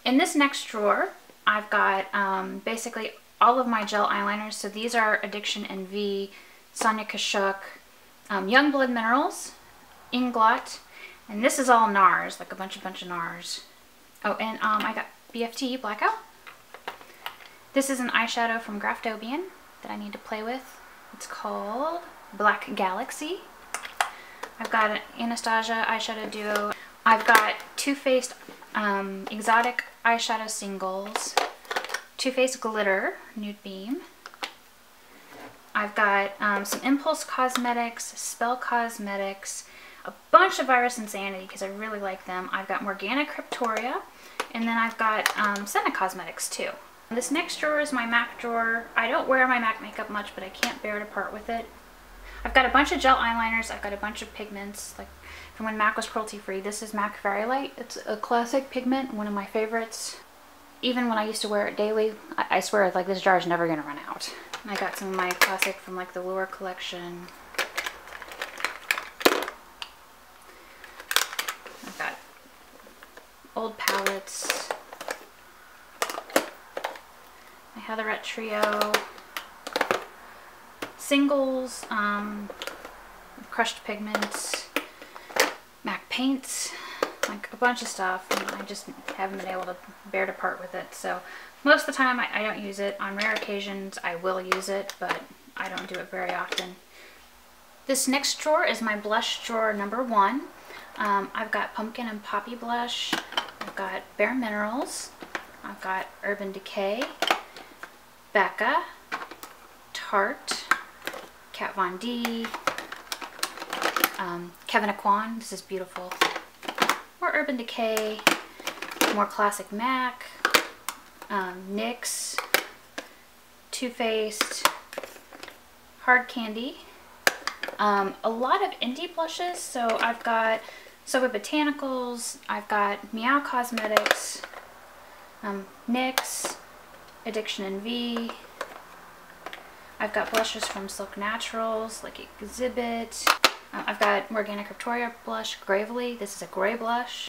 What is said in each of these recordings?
In this next drawer, I've got basically all of my gel eyeliners. So these are Addiction NV, Sonia Kashuk, Youngblood Minerals, Inglot, and this is all NARS, like a bunch of NARS. Oh, and I got BFT Blackout. This is an eyeshadow from Graftobian that I need to play with. It's called Black Galaxy. I've got an Anastasia eyeshadow duo. I've got Too Faced Exotic eyeshadow singles, Too Faced Glitter Nude Beam. I've got some Impulse Cosmetics, Spell Cosmetics, a bunch of Virus Insanity because I really like them. I've got Morgana Cryptoria, and then I've got Senna Cosmetics too. This next drawer is my MAC drawer. I don't wear my MAC makeup much, but I can't bear to part with it. I've got a bunch of gel eyeliners. I've got a bunch of pigments, like from when MAC was cruelty free. This is MAC Very Light. It's a classic pigment, one of my favorites. Even when I used to wear it daily, I swear like this jar is never gonna run out. And I got some of my classic from like the Lure collection. I've got old palettes. My Heatherette Trio. Singles, crushed pigments, MAC paints, like a bunch of stuff, and I just haven't been able to bear to part with it. So most of the time I don't use it. On rare occasions I will use it, but I don't do it very often. This next drawer is my blush drawer number 1. I've got Pumpkin and Poppy blush, I've got Bare Minerals, I've got Urban Decay, Becca, Tarte, Kat Von D, Kevyn Aucoin, this is beautiful, more Urban Decay, more classic MAC, NYX, Too Faced, Hard Candy, a lot of indie blushes. So I've got Soba Botanicals, I've got Meow Cosmetics, NYX, Addiction NV. I've got blushes from Silk Naturals, like Exhibit. I've got Morgana Cryptoria blush, Gravely. This is a gray blush.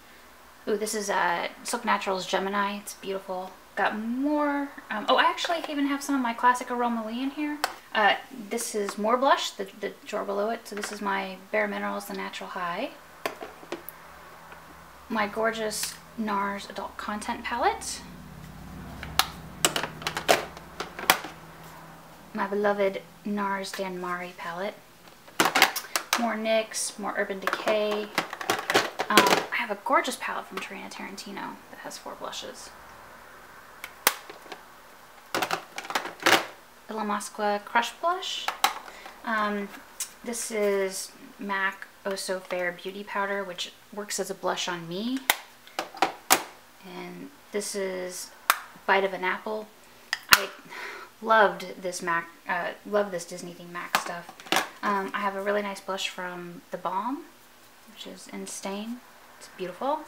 Ooh, this is Silk Naturals Gemini. It's beautiful. Got more. Oh, I actually even have some of my classic Aroma Lee in here. This is more blush, the drawer below it. So this is my Bare Minerals, the Natural High. My gorgeous NARS Adult Content palette. My beloved NARS Danmari palette. More NYX, more Urban Decay. I have a gorgeous palette from Tarina Tarantino that has 4 blushes. Illamasqua Crush Blush. This is MAC Oh So Fair Beauty Powder, which works as a blush on me. And this is Bite of an Apple. I loved this MAC, love this Disney themed MAC stuff. I have a really nice blush from The Balm, which is in Stain. It's beautiful.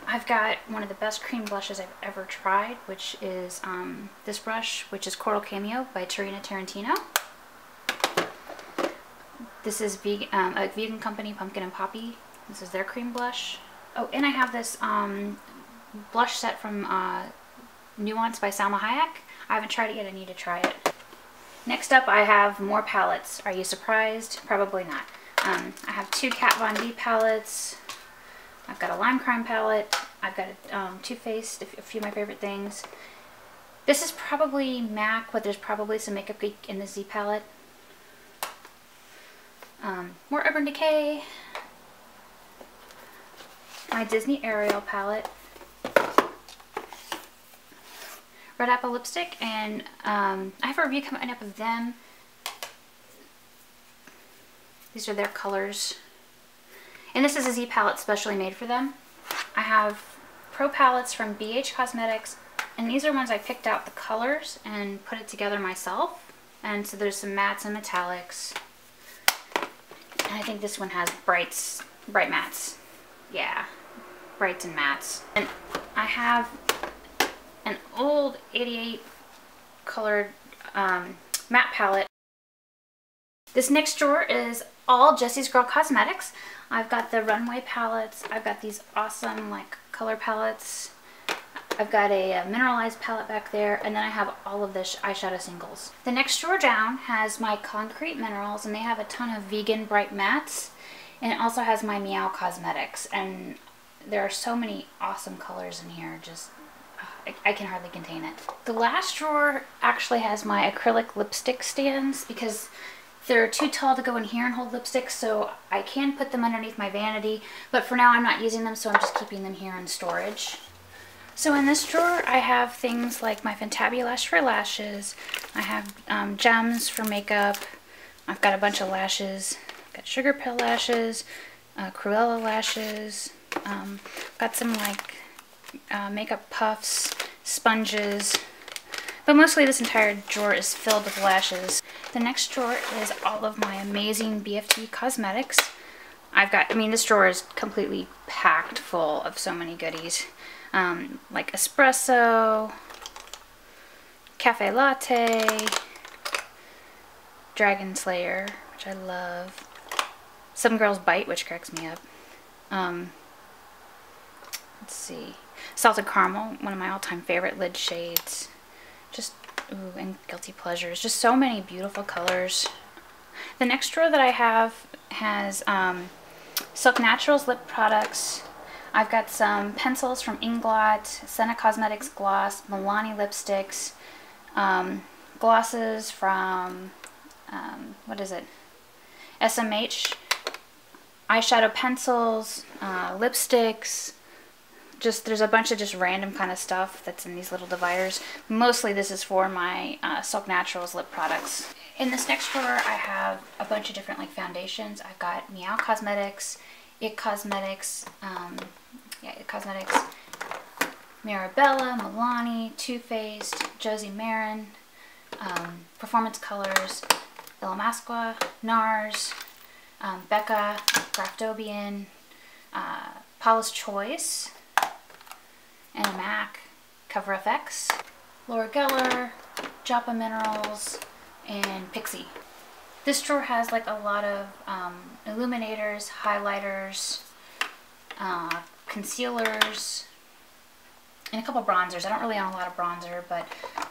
I've got one of the best cream blushes I've ever tried, which is this brush, which is Coral Cameo by Tarina Tarantino. This is a vegan company, Pumpkin and Poppy. This is their cream blush. Oh, and I have this blush set from Nuance by Salma Hayek. I haven't tried it yet. I need to try it. Next up, I have more palettes. Are you surprised? Probably not. I have 2 Kat Von D palettes. I've got a Lime Crime palette. I've got a Too Faced, a few of my favorite things. This is probably MAC, but there's probably some Makeup Geek in the Z palette. More Urban Decay. My Disney Ariel palette. Red Apple lipstick, and I have a review coming up of them. These are their colors. And this is a Z palette specially made for them. I have Pro palettes from BH Cosmetics, and these are ones I picked out the colors and put it together myself. And so there's some mattes and metallics. And I think this one has bright mattes. Yeah, brights and mattes. And I have an old 88 colored matte palette. This next drawer is all Jessie's Girl Cosmetics. I've got the Runway palettes. I've got these awesome like color palettes. I've got a mineralized palette back there, and then I have all of the eyeshadow singles. The next drawer down has my Concrete Minerals, and they have a ton of vegan bright mattes, and it also has my Meow Cosmetics, and there are so many awesome colors in here, just I can hardly contain it. The last drawer actually has my acrylic lipstick stands because they're too tall to go in here and hold lipsticks, so I can put them underneath my vanity, but for now I'm not using them, so I'm just keeping them here in storage. So in this drawer I have things like my Fantabulash for lashes, I have gems for makeup, I've got a bunch of lashes, I've got Sugar Pill lashes, Cruella lashes, got some like makeup puffs, sponges, but mostly this entire drawer is filled with lashes. The next drawer is all of my amazing BFT cosmetics. This drawer is completely packed full of so many goodies. Like espresso, cafe latte, Dragon Slayer, which I love, Some Girls Bite, which cracks me up. Let's see, Salted Caramel, one of my all-time favorite lid shades. Just, ooh, and Guilty Pleasures. Just so many beautiful colors. The next drawer that I have has Silk Naturals lip products. I've got some pencils from Inglot, Senna Cosmetics gloss, Milani lipsticks, glosses from, what is it, SMH, eyeshadow pencils, lipsticks. Just, there's a bunch of just random kind of stuff that's in these little dividers. Mostly this is for my Silk Naturals lip products. In this next drawer I have a bunch of different like foundations. I've got Meow Cosmetics, IT Cosmetics, IT Cosmetics, Mirabella, Milani, Too Faced, Josie Maran, Performance Colors, Illamasqua, NARS, Becca, Graftobian, Paula's Choice, Anna Mac, Cover FX, Laura Geller, Joppa Minerals, and Pixie. This drawer has like a lot of illuminators, highlighters, concealers, and a couple bronzers. I don't really own a lot of bronzer, but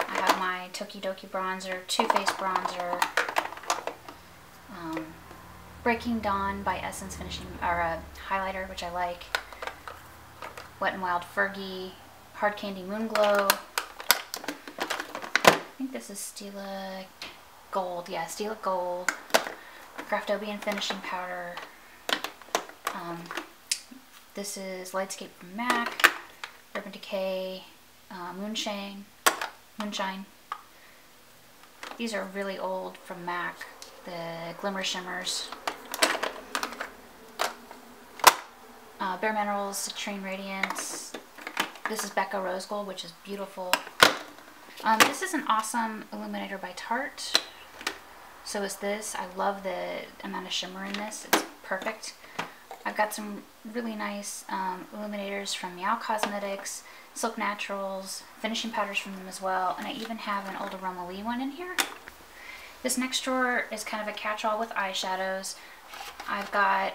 I have my Tokidoki bronzer, Too Faced bronzer, Breaking Dawn by Essence finishing or highlighter, which I like. Wet n Wild Fergie, Hard Candy Moon Glow. I think this is Stila Gold. Yeah, Stila Gold. Graftobian finishing powder. This is Lightscape from MAC. Urban Decay, Moonshine. These are really old from MAC. The Glimmer Shimmers. Bare Minerals, Citrine Radiance. This is Becca Rose Gold, which is beautiful. This is an awesome illuminator by Tarte. So is this. I love the amount of shimmer in this. It's perfect. I've got some really nice illuminators from Meow Cosmetics, Silk Naturals, finishing powders from them as well, and I even have an old Aroma Lee one in here. This next drawer is kind of a catch-all with eyeshadows. I've got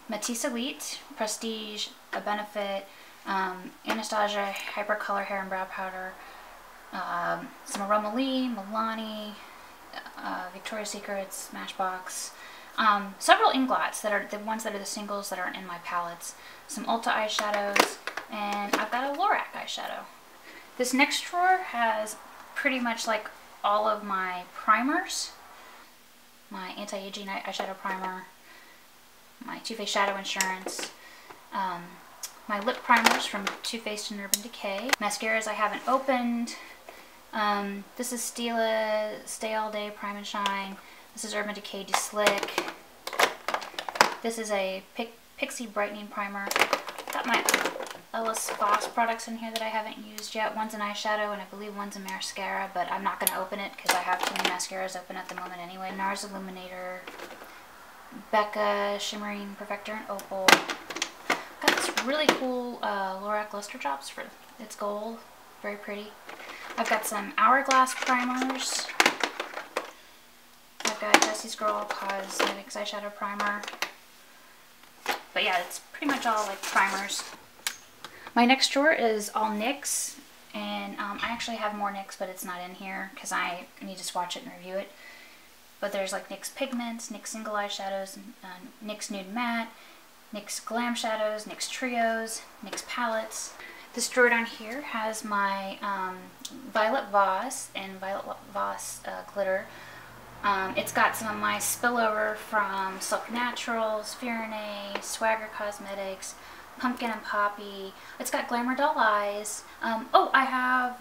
Matisse Elite, Prestige, A Benefit, Anastasia Hyper Color Hair and Brow Powder, some Aroma Lee, Milani, Victoria's Secret, Smashbox, several Inglots that are the ones that are the singles that aren't in my palettes, some Ulta eyeshadows, and I've got a Lorac eyeshadow. This next drawer has pretty much like all of my primers, my anti-aging eyeshadow primer, my Too Faced Shadow Insurance, my lip primers from Too Faced and Urban Decay, mascaras I haven't opened. This is Stila Stay All Day Prime and Shine. This is Urban Decay De-Slick. This is a Pixie Brightening Primer. Got my Ellis Foss products in here that I haven't used yet. One's an eyeshadow and I believe one's a mascara, but I'm not going to open it because I have too many mascaras open at the moment anyway. NARS Illuminator, Becca Shimmering Perfector and Opal. Got this really cool Lorac Luster Drops for it's gold, very pretty. I've got some Hourglass primers. I've got Jessie's Girl Cosmetics eyeshadow primer. But yeah, it's pretty much all like primers. My next drawer is all NYX, and I actually have more NYX, but it's not in here because I need to swatch it and review it. But there's like NYX Pigments, NYX Single Eyeshadows, NYX Nude Matte, NYX Glam Shadows, NYX Trios, NYX Palettes. This drawer down here has my Violet Voss and Violet Voss glitter. It's got some of my spillover from Silk Naturals, Firenze, Swagger Cosmetics, Pumpkin and Poppy. It's got Glamour Doll Eyes. Oh, I have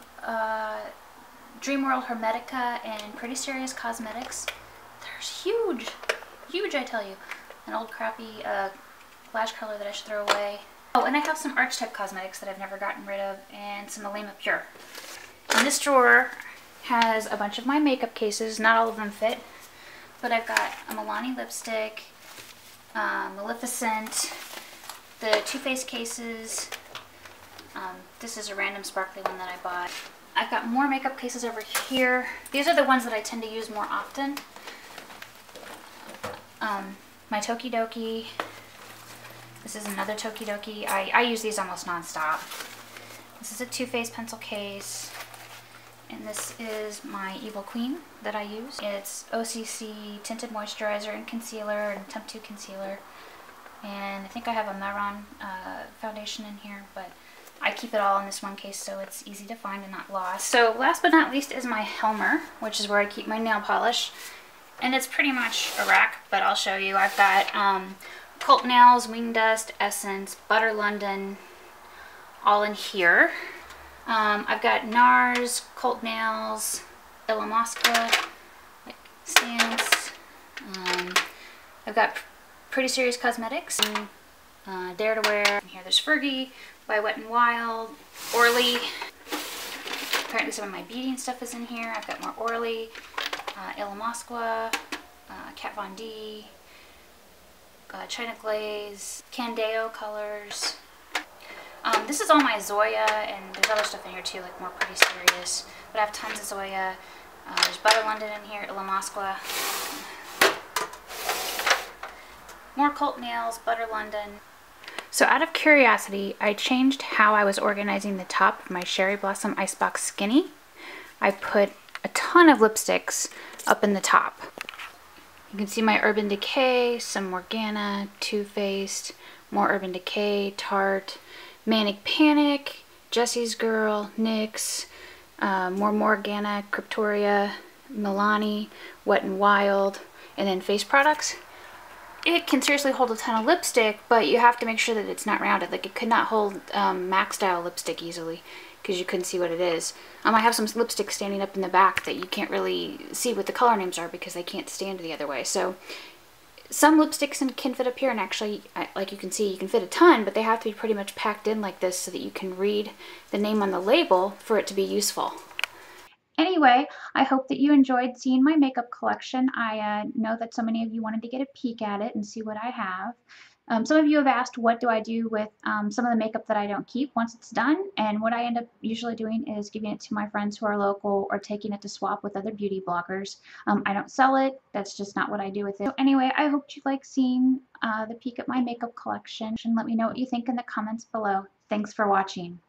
Dreamworld Hermetica and Pretty Serious Cosmetics. They're huge. Huge, I tell you. An old crappy lash color that I should throw away. Oh, and I have some Archetype Cosmetics that I've never gotten rid of, and some Alema Pure. And this drawer has a bunch of my makeup cases. Not all of them fit, but I've got a Milani lipstick, Maleficent, the Too Faced cases. This is a random sparkly one that I bought. I've got more makeup cases over here. These are the ones that I tend to use more often. My Tokidoki. This is another Tokidoki. I use these almost non-stop. This is a Too Faced pencil case. And this is my Evil Queen that I use. It's OCC Tinted Moisturizer and Concealer and Temp 2 Concealer. And I think I have a Mehron foundation in here, but I keep it all in this one case so it's easy to find and not lost. So last but not least is my Helmer, which is where I keep my nail polish. And it's pretty much a rack, but I'll show you. I've got Cult Nails, Wing Dust, Essence, Butter London, all in here. I've got NARS, Cult Nails, Illamasqua, like stamps. I've got Pretty Serious Cosmetics, Dare to Wear. And here there's Fergie by Wet n Wild, Orly. Apparently some of my beading stuff is in here. I've got more Orly, Illamasqua, Kat Von D, China Glaze, Candeo colors. This is all my Zoya, and there's other stuff in here too, like more Pretty Serious. But I have tons of Zoya. There's Butter London in here, Illamasqua. More Cult Nails, Butter London. So out of curiosity, I changed how I was organizing the top of my Cherry Blossom Icebox Skinny. I put a ton of lipsticks up in the top. You can see my Urban Decay, some Morgana, Too Faced, more Urban Decay, Tarte, Manic Panic, Jessie's Girl, NYX, more Morgana, Cryptoria, Milani, Wet n Wild, and then face products. It can seriously hold a ton of lipstick, but you have to make sure that it's not rounded. Like, it could not hold MAC style lipstick easily because you couldn't see what it is. I have some lipstick standing up in the back that you can't really see what the color names are because they can't stand the other way. So some lipsticks can fit up here, and actually, like you can see, you can fit a ton, but they have to be pretty much packed in like this so that you can read the name on the label for it to be useful. Anyway, I hope that you enjoyed seeing my makeup collection. I know that so many of you wanted to get a peek at it and see what I have. Some of you have asked what do I do with some of the makeup that I don't keep once it's done, and what I end up usually doing is giving it to my friends who are local or taking it to swap with other beauty bloggers. I don't sell it. That's just not what I do with it. So anyway, I hope you like seeing the peek at my makeup collection, and let me know what you think in the comments below. Thanks for watching.